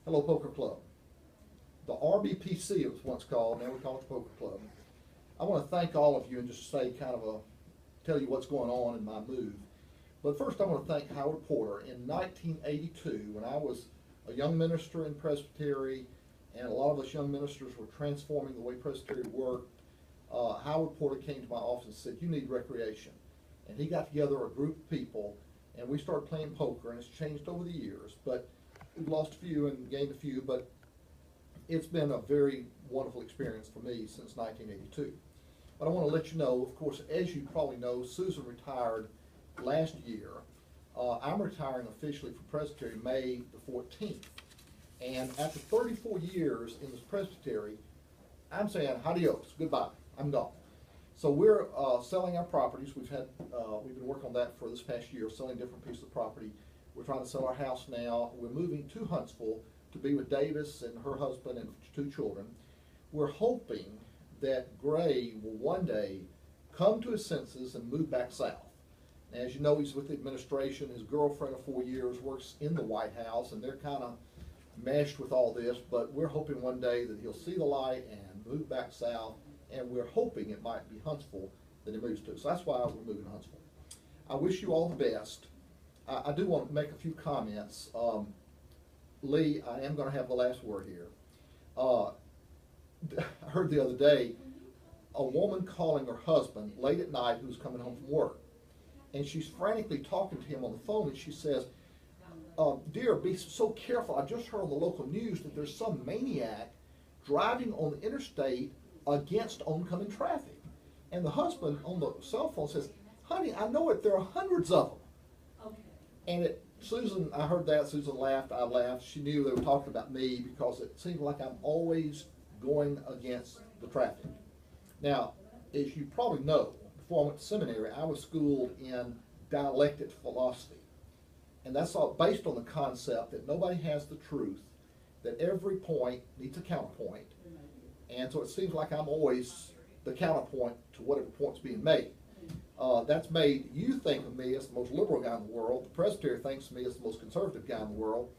Hello Poker Club. The RBPC it was once called, now we call it the Poker Club. I want to thank all of you and just say tell you what's going on in my move. But first I want to thank Howard Porter. In 1982, when I was a young minister in Presbytery, and a lot of us young ministers were transforming the way Presbytery worked, Howard Porter came to my office and said, "You need recreation." And he got together a group of people, and we started playing poker, and it's changed over the years. But we've lost a few and gained a few, but it's been a very wonderful experience for me since 1982. But I want to let you know, of course, as you probably know, Susan retired last year. I'm retiring officially from Presbytery May the 14th. And after 34 years in this Presbytery, I'm saying adios, goodbye, I'm gone. So we're selling our properties. We've been working on that for this past year, selling different pieces of property. We're trying to sell our house now. We're moving to Huntsville to be with Davis and her husband and 2 children. We're hoping that Gray will one day come to his senses and move back south. As you know, he's with the administration. His girlfriend of 4 years works in the White House, and they're kind of meshed with all this, but we're hoping one day that he'll see the light and move back south, and we're hoping it might be Huntsville that he moves to. So that's why we're moving to Huntsville. I wish you all the best. I do want to make a few comments. Lee, I am going to have the last word here. I heard the other day a woman calling her husband late at night who's coming home from work, and she's frantically talking to him on the phone, and she says, "Dear, be so careful. I just heard on the local news that there's some maniac driving on the interstate against oncoming traffic." And the husband on the cell phone says, "Honey, I know it. There are hundreds of them." Okay. And Susan, I heard that. Susan laughed. I laughed. She knew they were talking about me because it seemed like I'm always going against the traffic. Now, as you probably know, before I went to seminary, I was schooled in dialectic philosophy. And that's all based on the concept that nobody has the truth, that every point needs a counterpoint. And so it seems like I'm always the counterpoint to whatever point's being made. That's made you think of me as the most liberal guy in the world. The Presbytery thinks of me as the most conservative guy in the world.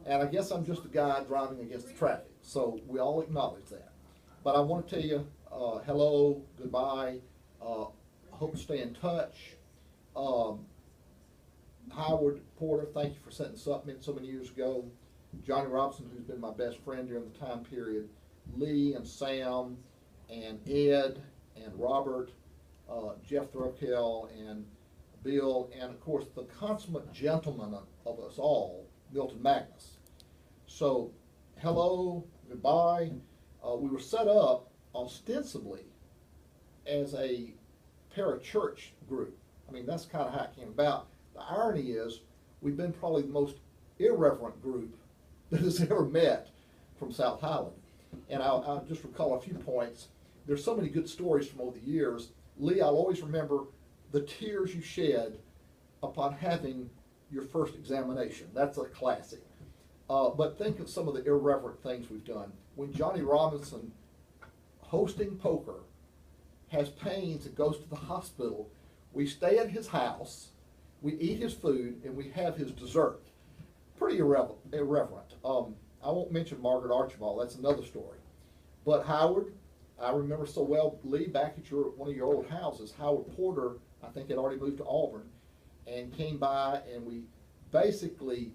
And I guess I'm just a guy driving against the traffic. So we all acknowledge that. But I want to tell you hello, goodbye. Hope to stay in touch. Howard Porter, thank you for setting this up so many years ago. Johnny Robinson, who's been my best friend during the time period. Lee and Sam and Ed and Robert, Jeff Thurkel and Bill, and of course the consummate gentleman of us all, Milton Magnus. So, hello, goodbye. We were set up ostensibly as a parachurch group. I mean, that's kind of how it came about. The irony is, we've been probably the most irreverent group that has ever met from South Highland. And I'll just recall a few points. There's so many good stories from over the years. Lee, I'll always remember the tears you shed upon having your first examination. That's a classic. But think of some of the irreverent things we've done. When Johnny Robinson, hosting poker, has pains and goes to the hospital, we stay at his house, we eat his food, and we have his dessert. Pretty irreverent. I won't mention Margaret Archibald, that's another story. But Howard, I remember so well, Lee, back at one of your old houses, Howard Porter, I think had already moved to Auburn, and came by, and we basically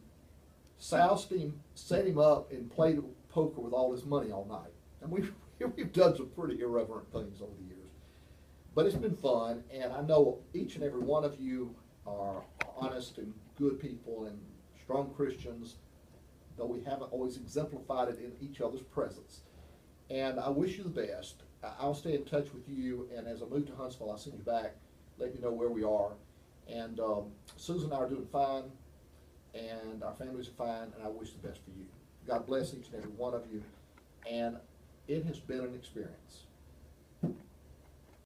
soused him, set him up, and played poker with all his money all night. And we've done some pretty irreverent things over the years. But it's been fun, and I know each and every one of you are honest and good people and strong Christians, though we haven't always exemplified it in each other's presence. And I wish you the best. I'll stay in touch with you, and as I move to Huntsville, I'll send you back, let you know where we are. And Susan and I are doing fine, and our families are fine, and I wish the best for you. God bless each and every one of you, and it has been an experience.